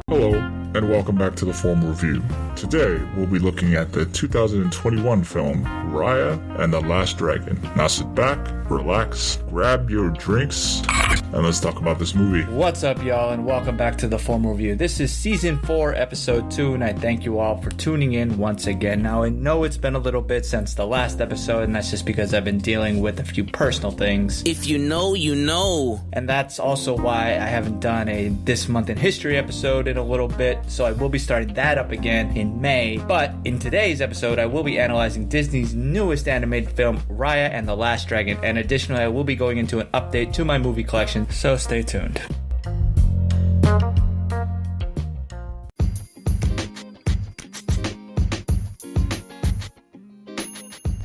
Hello, and welcome back to the Form Review. Today, we'll be looking at the 2021 film, Raya and the Last Dragon. Now sit back, relax, grab your drinks, and let's talk about this movie. What's up, y'all, and welcome back to the Form Review. This is Season 4, Episode 2, and I thank you all for tuning in once again. Now, I know it's been a little bit since the last episode, and that's just because I've been dealing with a few personal things. If you know, you know. And that's also why I haven't done a This Month in History episode in a little bit, so I will be starting that up again in May. But in today's episode, I will be analyzing Disney's newest animated film, Raya and the Last Dragon, and additionally, I will be going into an update to my movie collection, so stay tuned.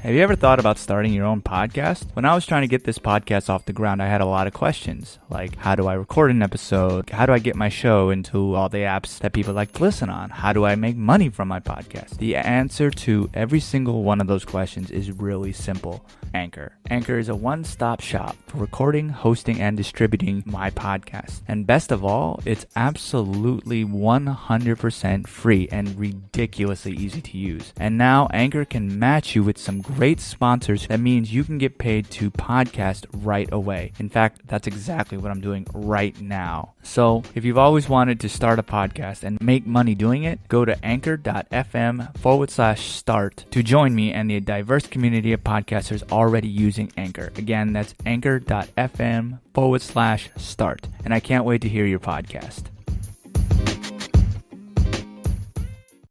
Have you ever thought about starting your own podcast? When I was trying to get this podcast off the ground, I had a lot of questions. Like, how do I record an episode? How do I get my show into all the apps that people like to listen on? How do I make money from my podcast? The answer to every single one of those questions is really simple. Anchor. Anchor is a one-stop shop for recording, hosting, and distributing my podcast. And best of all, it's absolutely 100% free and ridiculously easy to use. And now Anchor can match you with some great sponsors. That means you can get paid to podcast right away. In fact, that's exactly what I'm doing right now. So if you've always wanted to start a podcast and make money doing it, go to anchor.fm/start to join me and the diverse community of podcasters already using Anchor. Again, that's anchor.fm/start. And I can't wait to hear your podcast.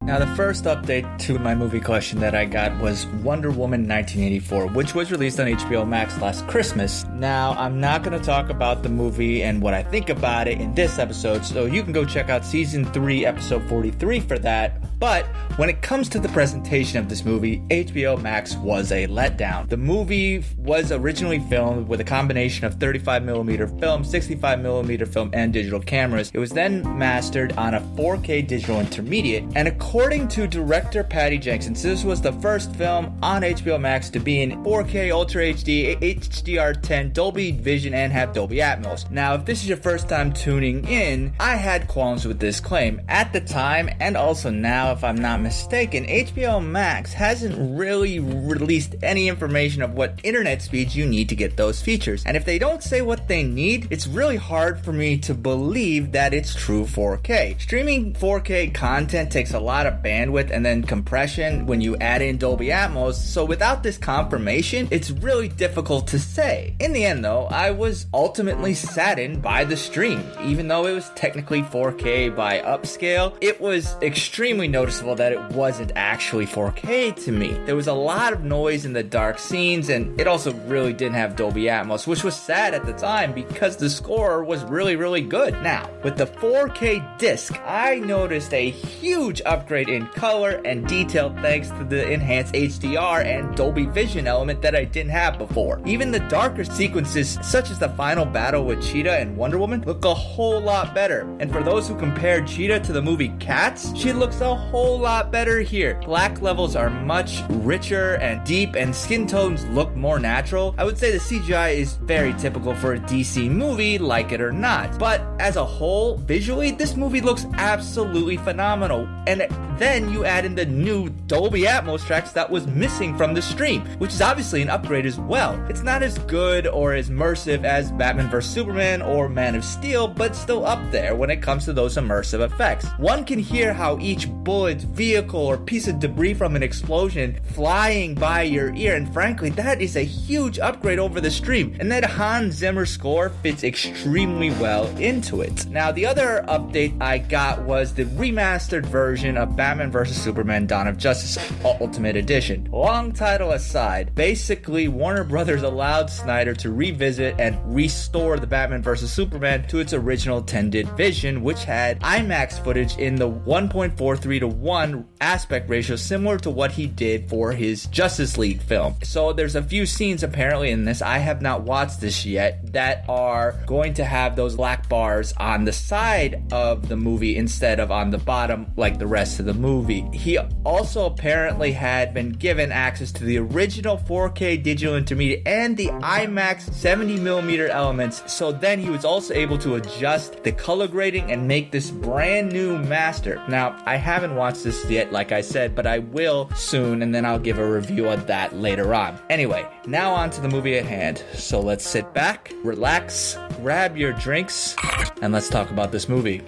Now, the first update to my movie collection that I got was Wonder Woman 1984, which was released on HBO Max last Christmas. Now, I'm not going to talk about the movie and what I think about it in this episode, so you can go check out Season 3, Episode 43 for that. But when it comes to the presentation of this movie, HBO Max was a letdown. The movie was originally filmed with a combination of 35mm film, 65mm film, and digital cameras. It was then mastered on a 4K digital intermediate, and according to director Patty Jenkins, this was the first film on HBO Max to be in 4K Ultra HD, HDR10, Dolby Vision, and have Dolby Atmos. Now, if this is your first time tuning in, I had qualms with this claim. At the time, and also now, if I'm not mistaken, HBO Max hasn't really released any information of what internet speeds you need to get those features. And if they don't say what they need, it's really hard for me to believe that it's true 4K. Streaming 4K content takes a lot of bandwidth and then compression when you add in Dolby Atmos, so without this confirmation, it's really difficult to say. In the end though, I was ultimately saddened by the stream. Even though it was technically 4K by upscale, it was extremely noticeable that it wasn't actually 4K to me. There was a lot of noise in the dark scenes, and it also really didn't have Dolby Atmos, which was sad at the time because the score was really, really good. Now, with the 4K disc, I noticed a huge upgrade in color and detail thanks to the enhanced HDR and Dolby Vision element that I didn't have before. Even the darker sequences, such as the final battle with Cheetah and Wonder Woman, look a whole lot better. And for those who compared Cheetah to the movie Cats, she looks a whole lot better here. Black levels are much richer and deep, and skin tones look more natural. I would say the CGI is very typical for a DC movie, like it or not. But as a whole, visually, this movie looks absolutely phenomenal. And then you add in the new Dolby Atmos tracks that was missing from the stream, which is obviously an upgrade as well. It's not as good or as immersive as Batman vs Superman or Man of Steel, but still up there when it comes to those immersive effects. One can hear how each bullet, vehicle, or piece of debris from an explosion flying by your ear, and frankly, that is a huge upgrade over the stream, and that Hans Zimmer score fits extremely well into it. Now, the other update I got was the remastered version of Batman vs Superman Dawn of Justice Ultimate Edition. Long title aside, basically Warner Brothers allowed Snyder to revisit and restore the Batman vs Superman to its original intended vision, which had IMAX footage in the 1.43:1 aspect ratio, similar to what he did for his Justice League film. So there's a few scenes apparently in this, I have not watched this yet, that are going to have those black bars on the side of the movie instead of on the bottom like the rest of the the movie. He also apparently had been given access to the original 4K digital intermediate and the IMAX 70mm elements, so then he was also able to adjust the color grading and make this brand new master. Now, I haven't watched this yet, like I said, but I will soon, and then I'll give a review of that later on. Anyway, now on to the movie at hand. So let's sit back, relax, grab your drinks, and let's talk about this movie.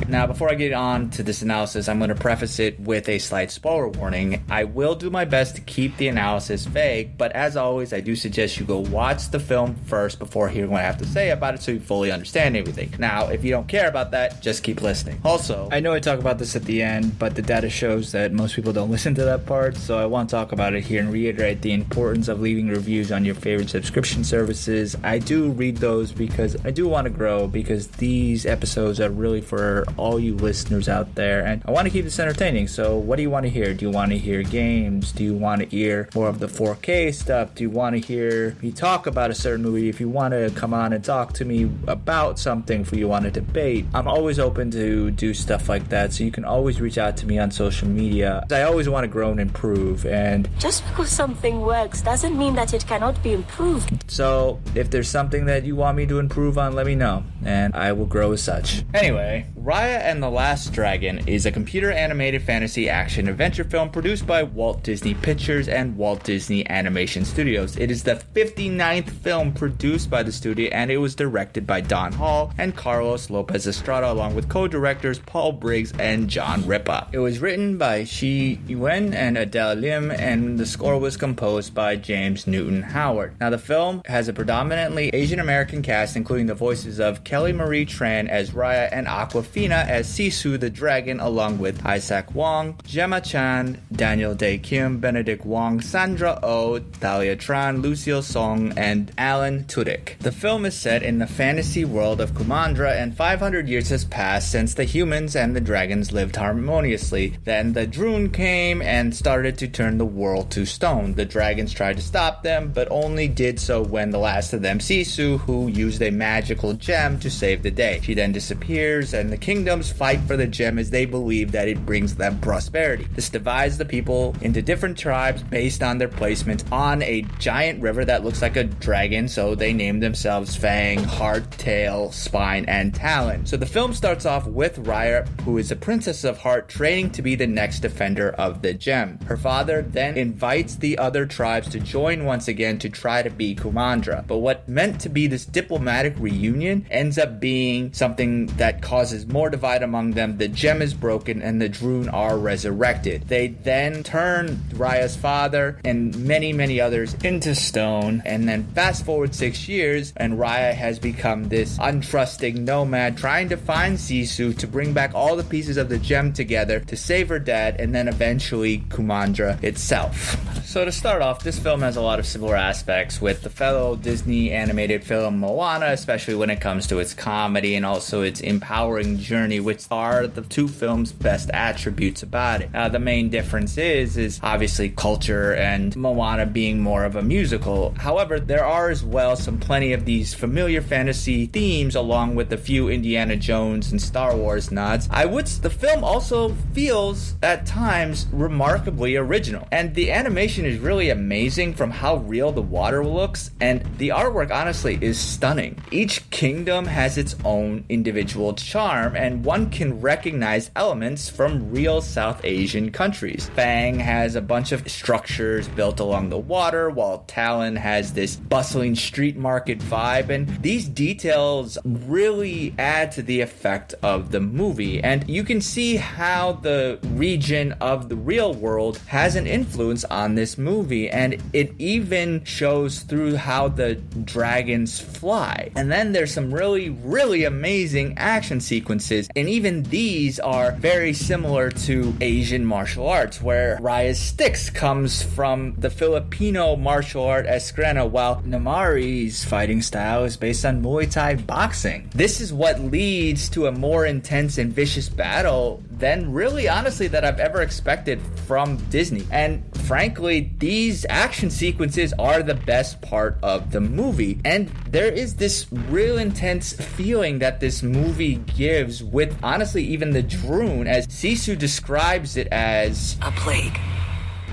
Now, before I get on to this analysis, I'm going to preface it with a slight spoiler warning. I will do my best to keep the analysis vague, but as always, I do suggest you go watch the film first before hearing what I have to say about it so you fully understand everything. Now, if you don't care about that, just keep listening. Also, I know I talk about this at the end, but the data shows that most people don't listen to that part, so I want to talk about it here and reiterate the importance of leaving reviews on your favorite subscription services. I do read those because I do want to grow, because these episodes are really for all you listeners out there, and I want to keep this entertaining. So what do you want to hear? Do you want to hear games? Do you want to hear more of the 4K stuff? Do you want to hear me talk about a certain movie? If you want to come on and talk to me about something, if you want to debate, I'm always open to do stuff like that, so you can always reach out to me on social media. I always want to grow and improve, and just because something works doesn't mean that it cannot be improved. So if there's something that you want me to improve on, let me know, and I will grow as such. Anyway, Raya and the Last Dragon is a computer animated fantasy action adventure film produced by Walt Disney Pictures and Walt Disney Animation Studios. It is the 59th film produced by the studio, and it was directed by Don Hall and Carlos Lopez Estrada, along with co-directors Paul Briggs and John Ripa. It was written by Shi Yuen and Adele Lim, and the score was composed by James Newton Howard. Now, the film has a predominantly Asian American cast, including the voices of Kelly Marie Tran as Raya and Awkwafina as Sisu the Dragon, along with Isaac Wong, Gemma Chan, Daniel Day Kim, Benedict Wong, Sandra Oh, Thalia Tran, Lucille Song, and Alan Tudyk. The film is set in the fantasy world of Kumandra, and 500 years has passed since the humans and the dragons lived harmoniously. Then the Droon came and started to turn the world to stone. The dragons tried to stop them, but only did so when the last of them, Sisu, who used a magical gem to save the day. She then disappears, and the kingdoms fight for the gem as they believe that it brings them prosperity. This divides the people into different tribes based on their placement on a giant river that looks like a dragon, so they name themselves Fang, Heart, Tail, Spine, and Talon. So the film starts off with Raya, who is a princess of Heart, training to be the next defender of the gem. Her father then invites the other tribes to join once again to try to beat Kumandra. But what meant to be this diplomatic reunion ends up being something that causes more divide among them. The gem is broken and the Droon are resurrected. They then turn Raya's father and many others into stone, and then fast forward 6 years and Raya has become this untrusting nomad trying to find Sisu to bring back all the pieces of the gem together to save her dad and then eventually Kumandra itself. So to start off, this film has a lot of similar aspects with the fellow Disney animated film Moana, especially when it comes to its comedy and also its empowering journey, which are the two films' best attributes about it. The main difference is obviously culture, and Moana being more of a musical. However, there are as well plenty of these familiar fantasy themes, along with a few Indiana Jones and Star Wars nods. The film also feels at times remarkably original, and the animation is really amazing from how real the water looks, and the artwork honestly is stunning. Each kingdom has its own individual charm, and one can recognize elements from real South Asian countries. Fang has a bunch of structures built along the water, while Talon has this bustling street market vibe, and these details really add to the effect of the movie. And you can see how the region of the real world has an influence on this movie, and it even shows through how the dragons fly. And then there's some really amazing action sequences, and even these are very similar to Asian martial arts, where Raya's sticks comes from the Filipino martial art Eskrena, while Namari's fighting style is based on Muay Thai boxing. This is what leads to a more intense and vicious battle than really honestly that I've ever expected from Disney. And frankly, these action sequences are the best part of the movie. And there is this real intense feeling that this movie gives with, honestly, even the drone, as Sisu describes it as a plague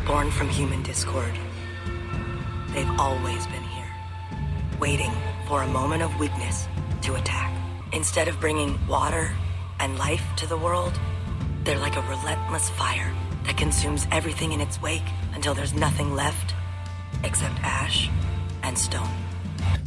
born from human discord. They've always been here, waiting for a moment of weakness to attack. Instead of bringing water and life to the world, they're like a relentless fire that consumes everything in its wake until there's nothing left except ash and stone.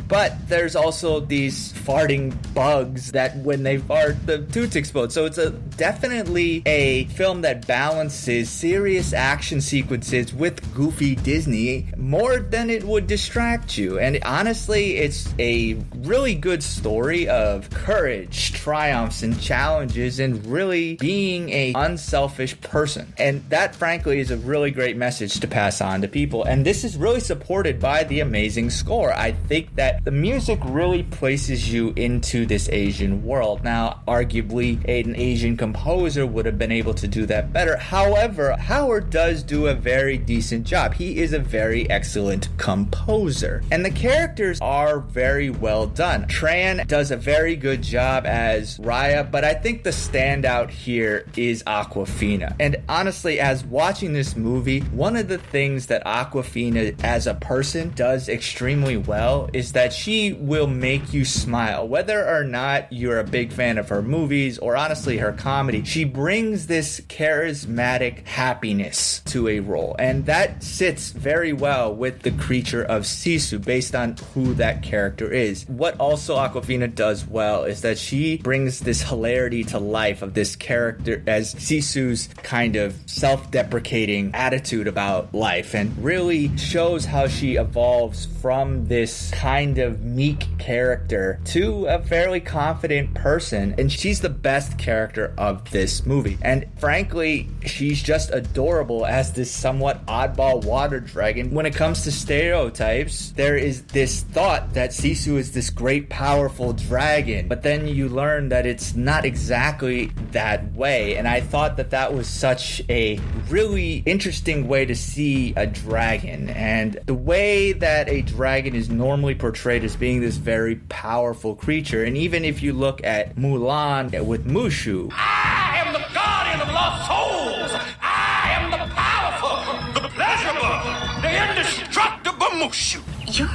But there's also these farting bugs that when they fart, the toots explode. So it's definitely a film that balances serious action sequences with goofy Disney more than it would distract you. And honestly, it's a really good story of courage, triumphs, and challenges, and really being a unselfish person. And that, frankly, is a really great message to pass on to people. And this is really supported by the amazing score. I think that the music really places you into this Asian world. Now, arguably, an Asian composer would have been able to do that better. However, Howard does do a very decent job. He is a very excellent composer. And the characters are very well done. Tran does a very good job as Raya, but I think the standout here is Awkwafina. And honestly, as watching this movie, one of the things that Awkwafina as a person does extremely well is that she will make you smile. Whether or not you're a big fan of her movies or honestly her comedy, she brings this charismatic happiness to a role. And that sits very well with the creature of Sisu based on who that character is. What also Awkwafina does well is that she brings this hilarity to life of this character as Sisu's kind of self-deprecating attitude about life, and really shows how she evolves from this kind of meek character to a fairly confident person. And she's the best character of this movie. And frankly, she's just adorable as this somewhat oddball water dragon. When it comes to stereotypes, there is this thought that Sisu is this great powerful dragon, but then you learn that it's not exactly that way. And I thought that that was such a really interesting way to see a dragon. And the way that a dragon is normally portrayed as being this very powerful creature. And even if you look at Mulan with Mushu, I am the guardian of lost souls. I am the powerful, the pleasurable, the indestructible Mushu. You're,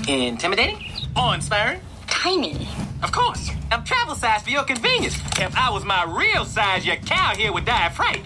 Intimidating? Awe-inspiring? tiny. Of course. I'm travel size for your convenience. If I was my real size, your cow here would die of fright.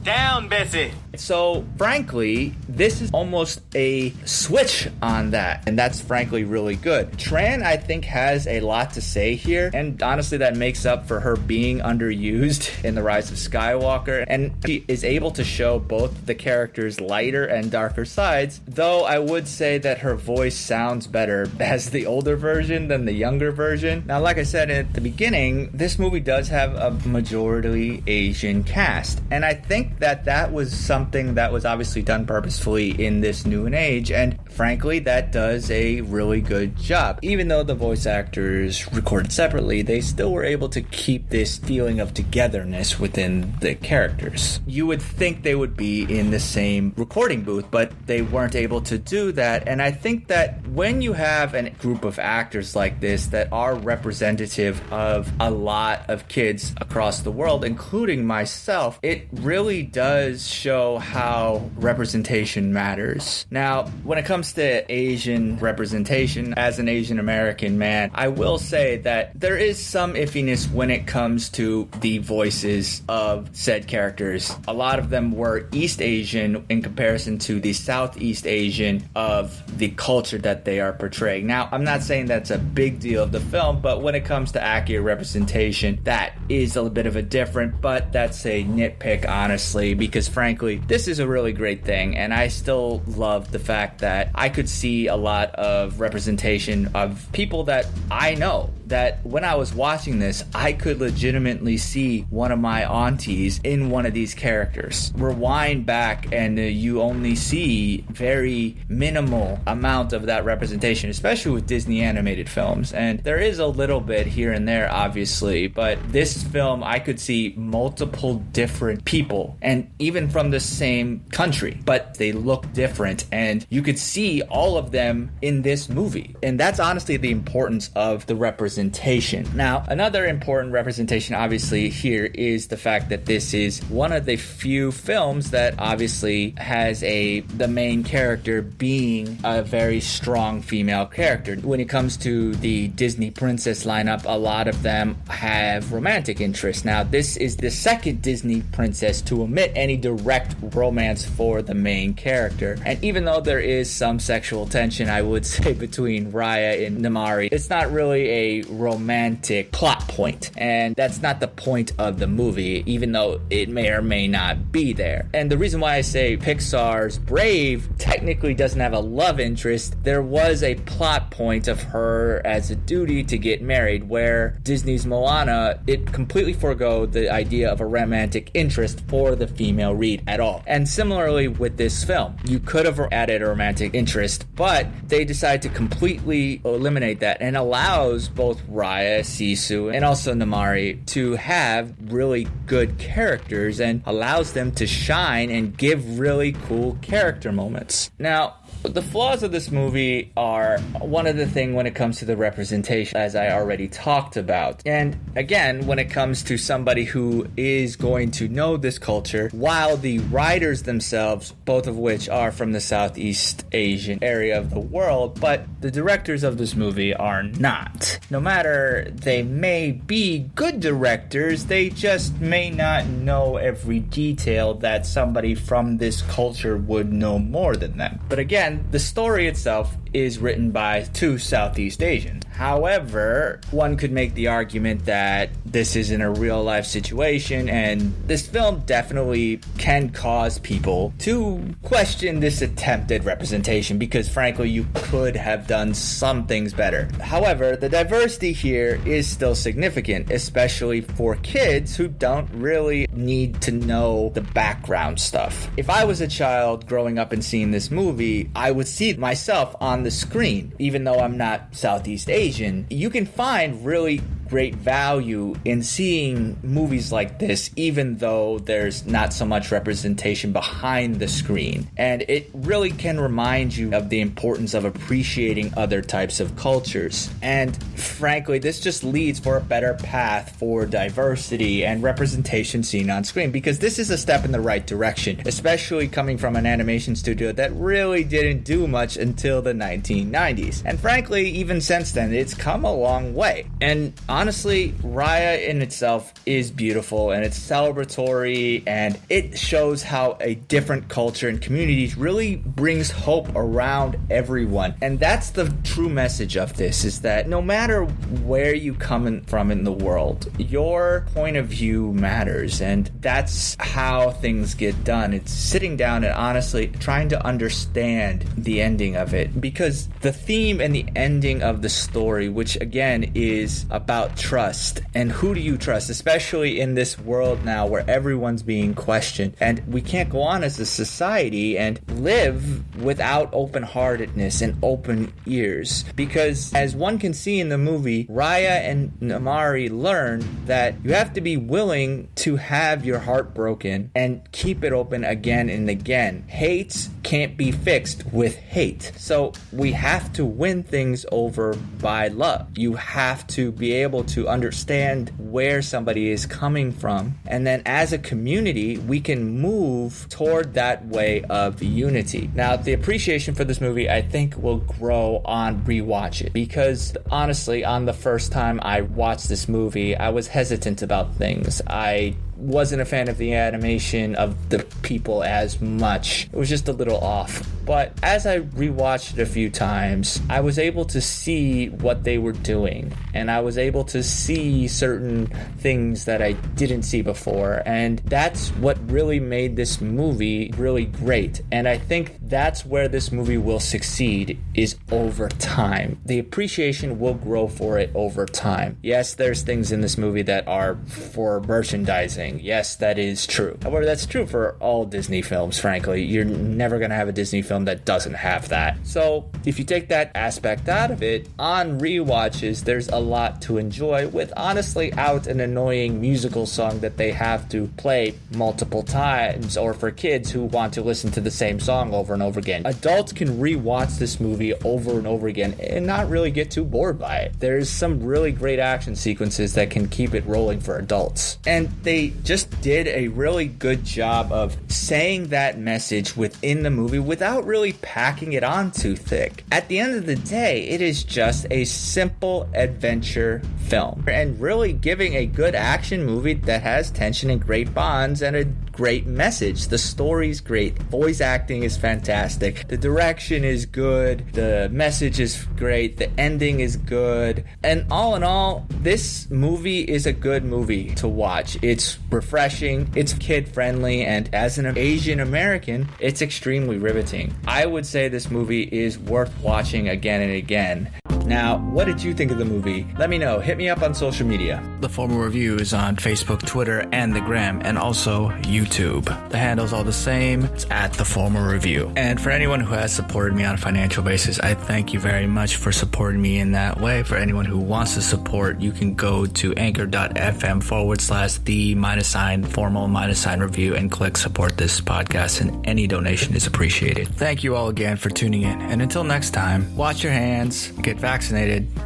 Down, Bessie. So, frankly, this is almost a switch on that, and that's frankly really good. Tran, I think, has a lot to say here, and honestly, that makes up for her being underused in The Rise of Skywalker, and she is able to show both the character's lighter and darker sides, though I would say that her voice sounds better as the older version than the younger version. Now, like I said at the beginning, this movie does have a majority Asian cast, and I think that that was something that was obviously done purposefully in this new and age, and frankly that does a really good job. Even though the voice actors recorded separately, they still were able to keep this feeling of togetherness within the characters. You would think they would be in the same recording booth, but they weren't able to do that, and I think that when you have a group of actors like this that are representative of a lot of kids across the world, including myself, it really does show how representation matters. Now, when it comes to Asian representation, as an Asian American man, I will say that there is some iffiness when it comes to the voices of said characters. A lot of them were East Asian in comparison to the Southeast Asian of the culture that they are portraying. Now, I'm not saying that's a big deal of the film, but when it comes to accurate representation, that is a bit of a different, but that's a nitpick, honestly, because frankly, this is a really great thing, and I still love the fact that I could see a lot of representation of people that I know that when I was watching this, I could legitimately see one of my aunties in one of these characters. Rewind back and you only see very minimal amount of that representation, especially with Disney animated films. And there is a little bit here and there, obviously, but this film, I could see multiple different people, and even from the same country, but they look different, and you could see all of them in this movie. And that's honestly the importance of the representation. Now, another important representation, obviously, here is the fact that this is one of the few films that obviously has the main character being a very strong female character. When it comes to the Disney princess lineup, a lot of them have romantic interests. Now, this is the second Disney princess to omit any direct romance for the main character. And even though there is some sexual tension, I would say, between Raya and Namaari, it's not really a romantic plot point. And that's not the point of the movie, even though it may or may not be there. And the reason why I say Pixar's Brave technically doesn't have a love interest, there was a plot point of her as a duty to get married, where Disney's Moana, it completely forego the idea of a romantic interest for the female lead at all. And similarly with this film, you could have added a romantic interest, but they decided to completely eliminate that, and allows both Raya, Sisu, and also Namaari to have really good characters and allows them to shine and give really cool character moments. Now, the flaws of this movie are one of the things when it comes to the representation, as I already talked about. And again, when it comes to somebody who is going to know this culture, while the writers themselves, both of which are from the Southeast Asian area of the world, but the directors of this movie are not. No matter they may be good directors, they just may not know every detail that somebody from this culture would know more than them. But again, the story itself is written by two Southeast Asians. However, one could make the argument that this isn't a real life situation, and this film definitely can cause people to question this attempted representation, because frankly, you could have done some things better. However, the diversity here is still significant, especially for kids who don't really need to know the background stuff. If I was a child growing up and seeing this movie, I would see myself on the screen. Even though I'm not Southeast Asian, you can find really great value in seeing movies like this, even though there's not so much representation behind the screen. And it really can remind you of the importance of appreciating other types of cultures. And frankly, this just leads for a better path for diversity and representation seen on screen, because this is a step in the right direction, especially coming from an animation studio that really didn't do much until the 1990s. And frankly, even since then, it's come a long way. And honestly, Raya in itself is beautiful, and it's celebratory, and it shows how a different culture and communities really brings hope around everyone. And that's the true message of this, is that no matter where you come from in the world, your point of view matters, and that's how things get done. It's sitting down and honestly trying to understand the ending of it, because the theme and the ending of the story, which again is about trust, and who do you trust, especially in this world now where everyone's being questioned, and we can't go on as a society and live without open-heartedness and open ears, because as one can see in the movie, Raya and Namaari learn that you have to be willing to have your heart broken and keep it open again and again. Hate can't be fixed with hate, so we have to win things over by love. You have to be able to understand where somebody is coming from, and then as a community we can move toward that way of unity. Now, the appreciation for this movie I think will grow on rewatch it, because honestly, on the first time I watched this movie, I was hesitant about things. I wasn't a fan of the animation of the people as much. It was just a little off. But as I rewatched it a few times, I was able to see what they were doing, and I was able to see certain things that I didn't see before, and that's what really made this movie really great. And I think that's where this movie will succeed, is over time. The appreciation will grow for it over time. Yes, there's things in this movie that are for merchandising. Yes, that is true. However, that's true for all Disney films, frankly. You're never going to have a Disney film that doesn't have that. So if you take that aspect out of it, on rewatches, there's a lot to enjoy with honestly out an annoying musical song that they have to play multiple times, or for kids who want to listen to the same song over and over again. Adults can rewatch this movie over and over again and not really get too bored by it. There's some really great action sequences that can keep it rolling for adults. And they just did a really good job of saying that message within the movie without really packing it on too thick. At the end of the day, it is just a simple adventure film and really giving a good action movie that has tension and great bonds and a great message. The story's great. Voice acting is fantastic. The direction is good. The message is great. The ending is good. And all in all, this movie is a good movie to watch. It's refreshing. It's kid friendly. And as an Asian American, it's extremely riveting. I would say this movie is worth watching again and again. Now, what did you think of the movie? Let me know. Hit me up on social media. The Formal Review is on Facebook, Twitter, and the Gram, and also YouTube. The handle's all the same. It's at The Formal Review. And for anyone who has supported me on a financial basis, I thank you very much for supporting me in that way. For anyone who wants to support, you can go to anchor.fm/the-formal-review and click support this podcast, and any donation is appreciated. Thank you all again for tuning in. And until next time, wash your hands, get vaccinated,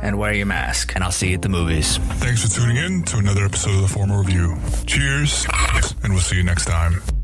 and wear your mask. And I'll see you at the movies. Thanks for tuning in to another episode of The Formal Review. Cheers, and we'll see you next time.